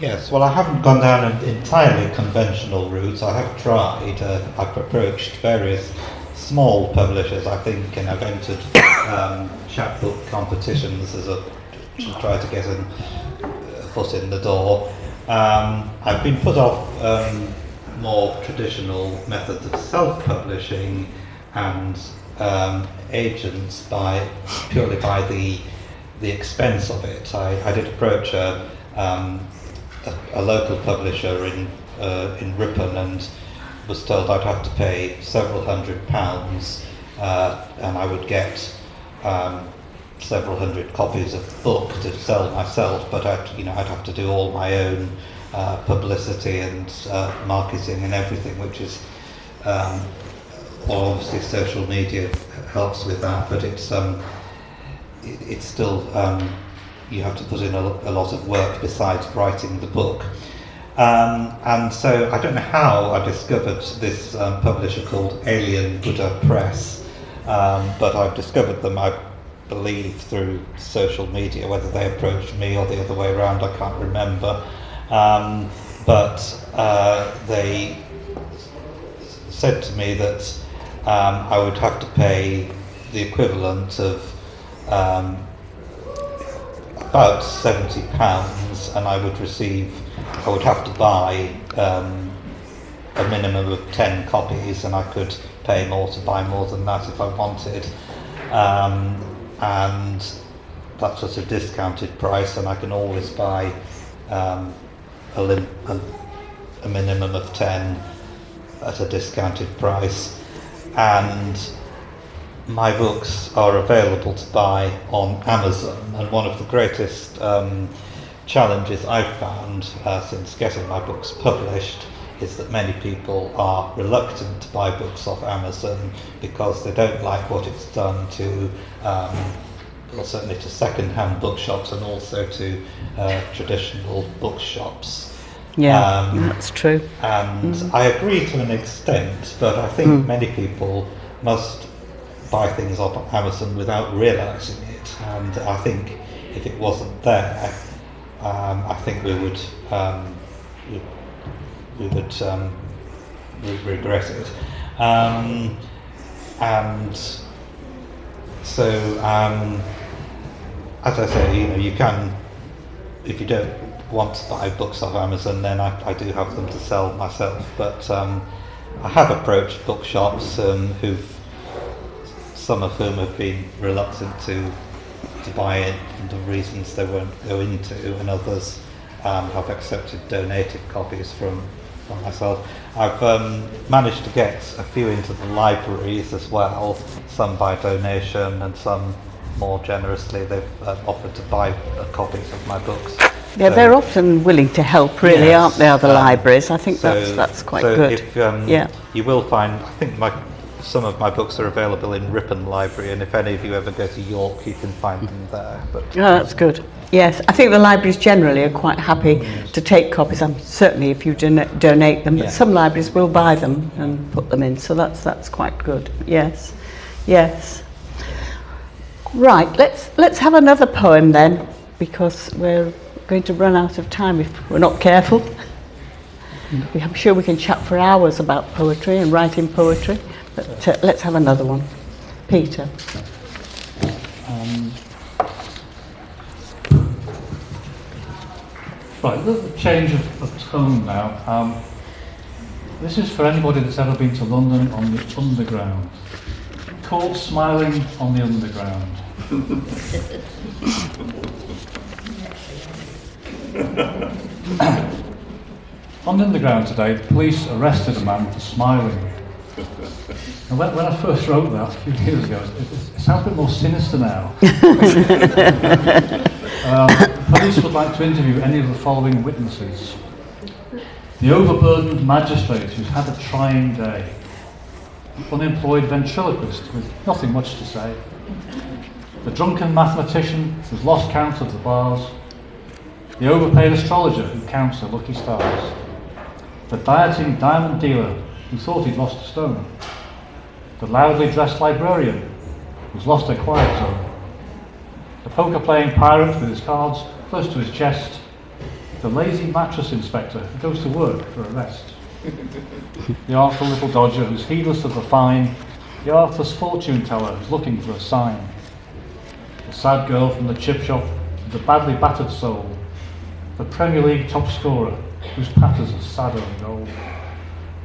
S3: Yes, well, I haven't gone down an entirely conventional route. I have tried. I've approached various small publishers, I think, and I've entered chapbook competitions to try to get a foot in the door. I've been put off more traditional methods of self-publishing and agents purely by the expense of it. I did approach a local publisher in Ripon and was told I'd have to pay several £100, and I would get several hundred copies of the book to sell myself, but I'd have to do all my own publicity and marketing and everything, which is obviously social media helps with that, but it's still you have to put in a lot of work besides writing the book. And so I don't know how I discovered this publisher called Alien Buddha Press, but I've discovered them, I believe, through social media. Whether they approached me or the other way around, I can't remember. But they said to me that I would have to pay the equivalent of about £70, and I would have to buy a minimum of 10 copies, and I could pay more to buy more than that if I wanted. And that's at a discounted price, and I can always buy a minimum of 10 at a discounted price. And my books are available to buy on Amazon, and one of the greatest challenges I've found since getting my books published is that many people are reluctant to buy books off Amazon because they don't like what it's done to, well, certainly to second-hand bookshops and also to traditional bookshops.
S4: Yeah, that's true.
S3: And I agree to an extent, but I think many people must buy things off Amazon without realising it. And I think if it wasn't there, I think we would regret it. And so, as I say, you can, if you don't want to buy books off Amazon, then I do have them to sell myself. But I have approached bookshops some of whom have been reluctant to buy it for the reasons they won't go into, and others have accepted donated copies from myself. I've managed to get a few into the libraries as well, some by donation and some more generously. They've offered to buy copies of my books.
S4: Yeah,
S3: So,
S4: they're often willing to help, really,
S3: yes,
S4: aren't they, other libraries? I think
S3: so-
S4: that's quite
S3: so
S4: good.
S3: If,
S4: Yeah.
S3: You will find, I think some of my books are available in Ripon Library, and if any of you ever go to York, you can find them there. But
S4: Oh, that's good. Yes, I think the libraries generally are quite happy to take copies. Certainly if you donate them, but
S3: Yeah.
S4: some libraries will buy them and put them in, so that's quite good. Yes, yes. Right, let's have another poem then, because we're going to run out of time if we're not careful. I'm sure we can chat for hours about poetry and writing poetry, but let's have another one. Peter.
S2: Right, a little change of tone now. This is for anybody that's ever been to London on the Underground. Caught smiling on the Underground. On the Underground today, the police arrested a man for smiling. And when I first wrote that a few years ago, it sounds a bit more sinister now. Police would like to interview any of the following witnesses. The overburdened magistrate who's had a trying day. The unemployed ventriloquist with nothing much to say. The drunken mathematician who's lost count of the bars. The overpaid astrologer who counts her lucky stars. The dieting diamond dealer who thought he'd lost a stone. The loudly dressed librarian who's lost her quiet zone. The poker-playing pirate with his cards close to his chest. The lazy mattress inspector who goes to work for a rest. The artful little dodger who's heedless of the fine. The artless fortune teller who's looking for a sign. The sad girl from the chip shop with the badly battered soul. The Premier League top scorer whose patters are sad on goal.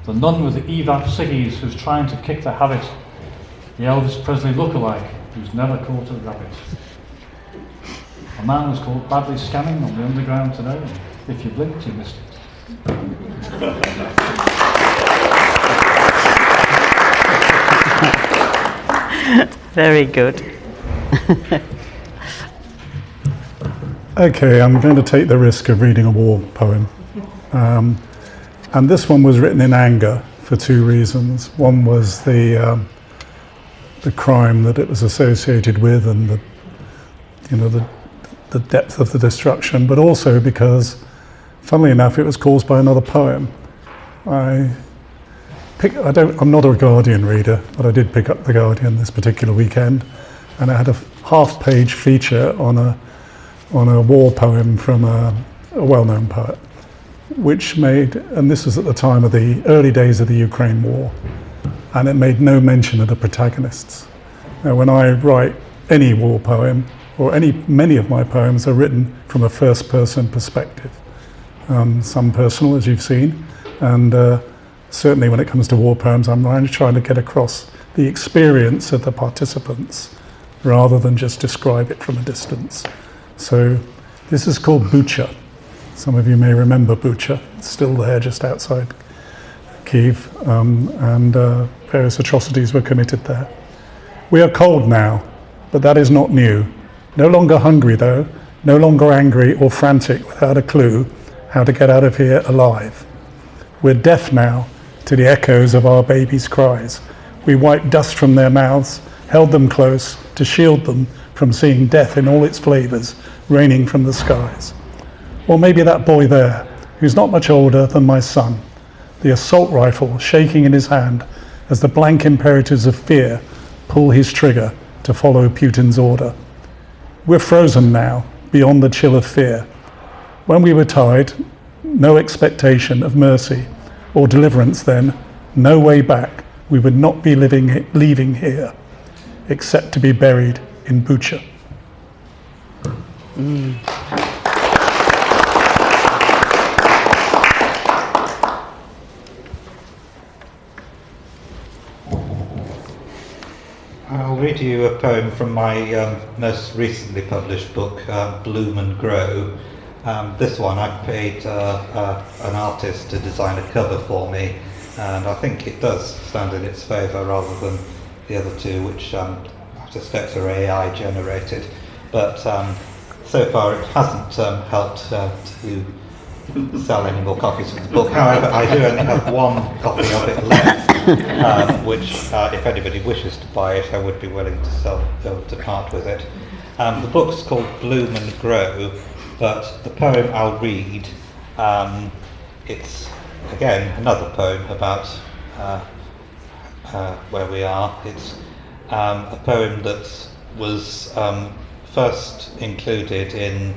S2: The nun with the evap ciggies who's trying to kick the habit. The Elvis Presley lookalike who's never caught a rabbit. A man was caught badly scamming on the Underground today, and if you blinked, you missed it.
S4: Very good.
S1: Okay, I'm going to take the risk of reading a war poem. And this one was written in anger for two reasons. One was the crime that it was associated with, and the depth of the destruction, but also because, funnily enough, it was caused by another poem. I'm not a Guardian reader, but I did pick up the Guardian this particular weekend, and it had a half-page feature on a war poem from a well-known poet, which made, and this was at the time of the early days of the Ukraine war, and it made no mention of the protagonists. Now, when I write any war poem, or many of my poems are written from a first-person perspective, some personal, as you've seen, and certainly when it comes to war poems, I'm trying to get across the experience of the participants rather than just describe it from a distance. So this is called Bucha. Some of you may remember Bucha. It's still there just outside Kyiv, and various atrocities were committed there. We are cold now, but that is not new. No longer hungry though, no longer angry or frantic without a clue how to get out of here alive. We're deaf now to the echoes of our babies' cries. We wiped dust from their mouths, held them close to shield them from seeing death in all its flavours raining from the skies. Or maybe that boy there, who's not much older than my son, the assault rifle shaking in his hand as the blank imperatives of fear pull his trigger to follow Putin's order. We're frozen now, beyond the chill of fear. When we were tied, no expectation of mercy or deliverance then, no way back. We would not be leaving here, except to be buried in Bucha.
S3: I'll read you a poem from my most recently published book, Bloom and Grow. This one I paid an artist to design a cover for me, and I think it does stand in its favour rather than the other two, which I suspect are AI generated. But so far it hasn't helped to sell any more copies of the book. However, I do only have one copy of it left, which if anybody wishes to buy it, I would be willing to part with it. The book's called Bloom and Grow, but the poem I'll read, it's again another poem about where we are. It's a poem that was first included in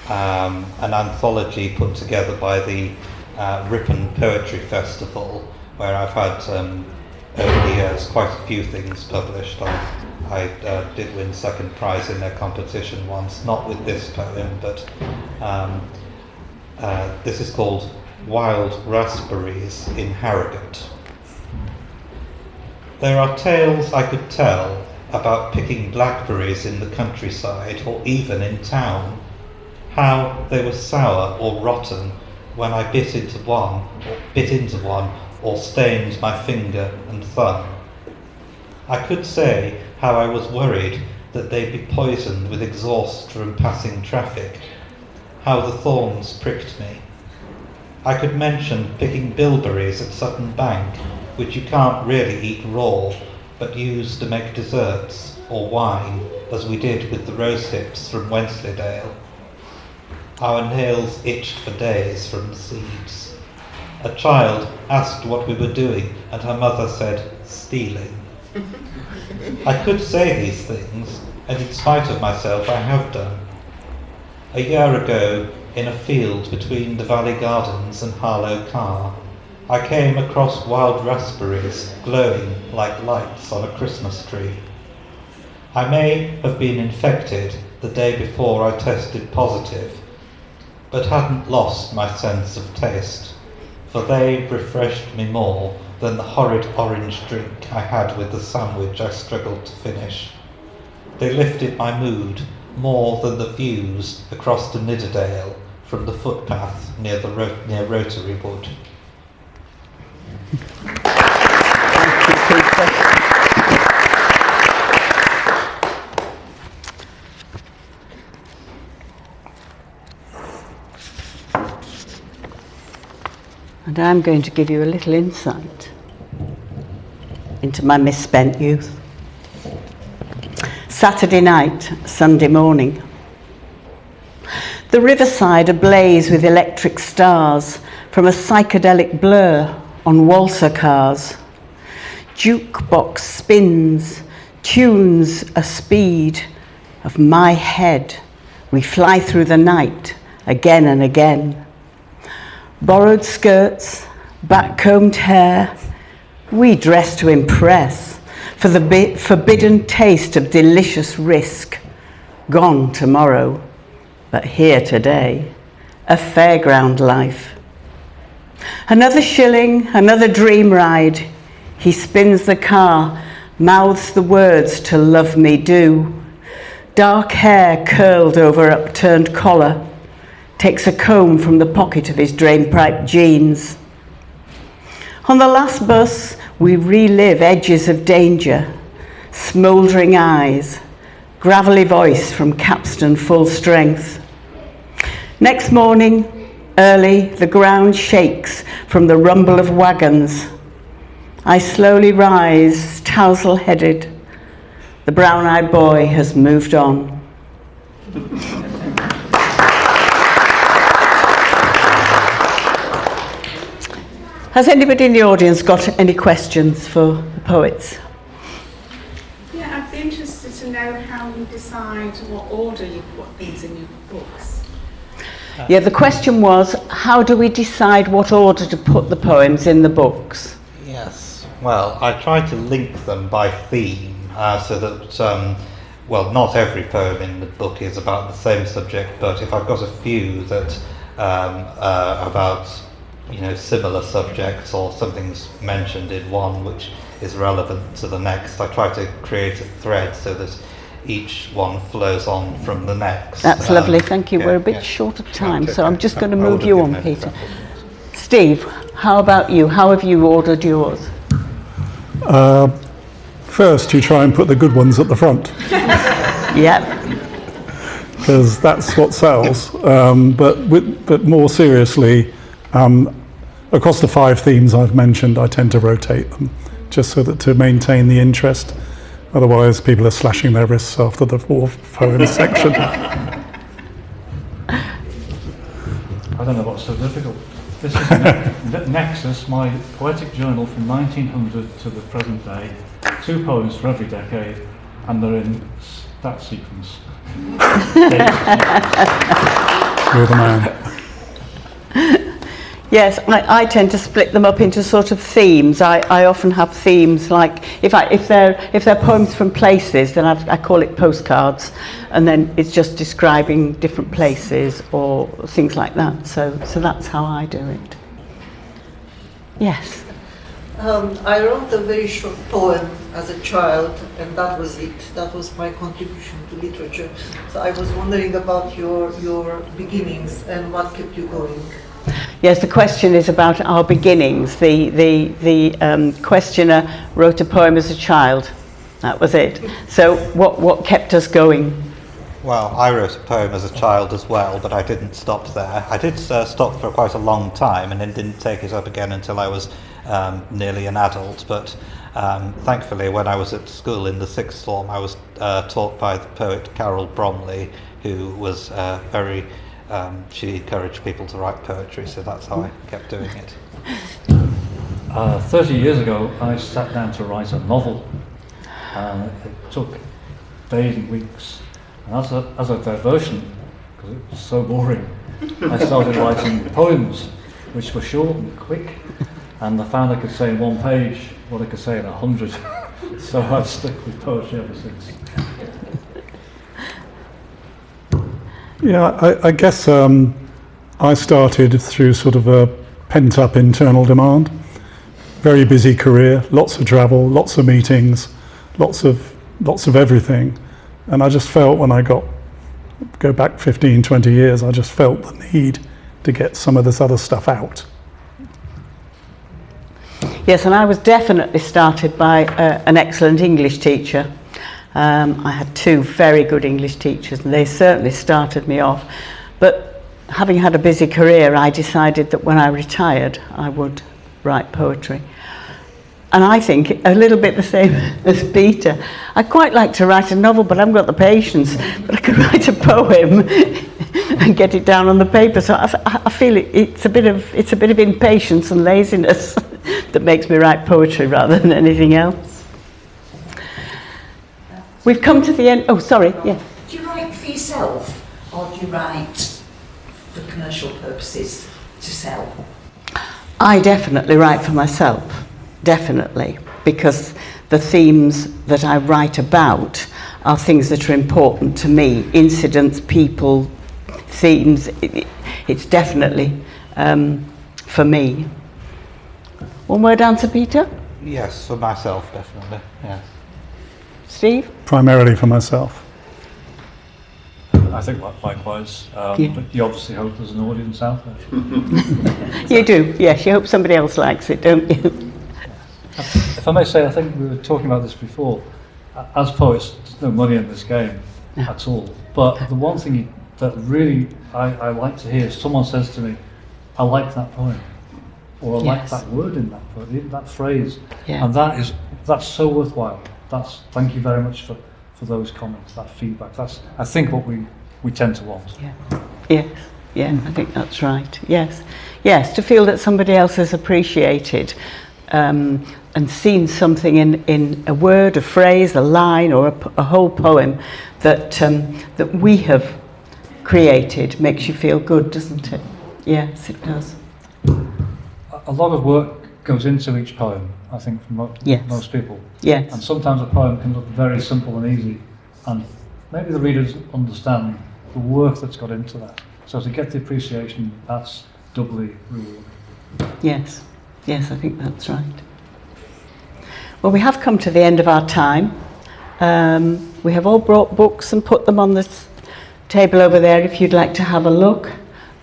S3: an anthology put together by the Ripon Poetry Festival, where I've had over the years quite a few things published. I did win second prize in their competition once, not with this poem, but this is called Wild Raspberries in Harrogate. There are tales I could tell about picking blackberries in the countryside or even in town, how they were sour or rotten when I bit into one or stained my finger and thumb. I could say how I was worried that they'd be poisoned with exhaust from passing traffic, how the thorns pricked me. I could mention picking bilberries at Sutton Bank, which you can't really eat raw, but use to make desserts or wine, as we did with the rose hips from Wensleydale. Our nails itched for days from the seeds. A child asked what we were doing, and her mother said, stealing. I could say these things, and in spite of myself I have done. A year ago, in a field between the Valley Gardens and Harlow Car, I came across wild raspberries glowing like lights on a Christmas tree. I may have been infected the day before I tested positive, but hadn't lost my sense of taste, for they refreshed me more than the horrid orange drink I had with the sandwich I struggled to finish. They lifted my mood more than the views across to Nidderdale from the footpath near Rotary Wood.
S4: Thank you, Peter. And I'm going to give you a little insight into my misspent youth. Saturday night, Sunday morning. The riverside ablaze with electric stars from a psychedelic blur on waltzer cars. Jukebox spins, tunes a speed of my head. We fly through the night again and again. Borrowed skirts, back-combed hair, we dress to impress for the forbidden taste of delicious risk. Gone tomorrow, but here today, a fairground life. Another shilling, another dream ride. He spins the car, mouths the words to love me do. Dark hair curled over upturned collar, takes a comb from the pocket of his drainpipe jeans. On the last bus, we relive edges of danger, smouldering eyes, gravelly voice from capstan full strength. Next morning, Early, the ground shakes from the rumble of wagons. I slowly rise, tousle-headed. The brown-eyed boy has moved on. Has anybody in the audience got any questions for the poets?
S5: Yeah, I'd be interested to know how you decide what order you put things in your books.
S4: Yeah, the question was, how do we decide what order to put the poems in the books?
S3: Yes. Well, I try to link them by theme so that, well, not every poem in the book is about the same subject, but if I've got a few that are about, you know, similar subjects, or something's mentioned in one which is relevant to the next, I try to create a thread so that each one flows on from the next.
S4: That's lovely, thank you.
S3: Yeah,
S4: We're a bit
S3: yeah.
S4: short of time,
S3: Okay.
S4: so I'm just going to
S3: I
S4: move
S3: would have
S4: you
S3: given
S4: on,
S3: it
S4: Peter.
S3: that.
S4: Steve, how about you? How have you ordered yours?
S1: First, you try and put the good ones at the front,
S4: Yep.
S1: because that's what sells. But more seriously, across the 5 themes I've mentioned, I tend to rotate them, just so that to maintain the interest. Otherwise, people are slashing their wrists after the 4th poem section.
S2: I don't know what's so difficult. This is Nexus, my poetic journal from 1900 to the present day. 2 poems for every decade, and they're in that sequence.
S1: You're the man.
S4: Yes, I tend to split them up into sort of themes. I often have themes like if they're poems from places, then I call it postcards, and then it's just describing different places or things like that. So that's how I do it. Yes.
S6: I wrote a very short poem as a child, and that was it. That was my contribution to literature. So I was wondering about your beginnings and what kept you going.
S4: Yes, the question is about our beginnings. The questioner wrote a poem as a child. That was it. So what kept us going?
S3: Well, I wrote a poem as a child as well, but I didn't stop there. I did stop for quite a long time, and then didn't take it up again until I was nearly an adult. But thankfully, when I was at school in the 6th form, I was taught by the poet Carol Bromley, who was very... she encouraged people to write poetry, so that's how I kept doing it.
S2: 30 years ago, I sat down to write a novel, and it took days and weeks. And as a diversion, because it was so boring, I started writing poems, which were short and quick, and I found I could say in 1 page what I could say in 100. So I've stuck with poetry ever since.
S1: Yeah, I guess I started through sort of a pent-up internal demand. Very busy career, lots of travel, lots of meetings, lots of everything. And I just felt when I go back 15, 20 years, I just felt the need to get some of this other stuff out.
S4: Yes, and I was definitely started by an excellent English teacher. I had 2 very good English teachers, and they certainly started me off. But having had a busy career, I decided that when I retired, I would write poetry. And I think a little bit the same as Peter. I quite like to write a novel, but I haven't got the patience. But I could write a poem and get it down on the paper. So I feel it's a bit of impatience and laziness that makes me write poetry rather than anything else. We've come to the end. Oh, sorry. Yeah.
S7: Do you write for yourself, or do you write for commercial purposes to sell?
S4: I definitely write for myself, definitely, because the themes that I write about are things that are important to me, incidents, people, themes. It's definitely for me. One word answer, Peter?
S3: Yes, for myself, definitely, yes.
S4: Steve?
S1: Primarily for myself.
S2: I think likewise, but you obviously hope there's an audience out there.
S4: You do, yes, you hope somebody else likes it, don't you?
S2: If I may say, I think we were talking about this before. As poets, there's no money in this game at all. But the one thing that really I like to hear, someone says to me, I like that poem, or I like
S4: Yes.
S2: that word in that poem, even that phrase,
S4: Yeah.
S2: and that's so worthwhile. Thank you very much for those comments, that feedback. That's, I think, what we tend to want.
S4: Yeah. Yes. Yeah, I think that's right. Yes. Yes, to feel that somebody else has appreciated and seen something in a word, a phrase, a line, or a whole poem that we have created makes you feel good, doesn't it? Yes, it does.
S2: A lot of work goes into each poem, I think, for
S4: Yes.
S2: most people.
S4: Yes.
S2: And sometimes a poem can look very simple and easy, and maybe the reader doesn't understand the work that's got into that. So to get the appreciation, that's doubly rewarding.
S4: Yes. Yes, I think that's right. Well, we have come to the end of our time. We have all brought books and put them on this table over there if you'd like to have a look.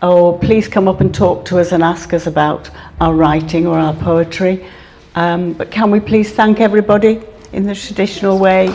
S4: Or please come up and talk to us and ask us about our writing or our poetry. But can we please thank everybody in the traditional way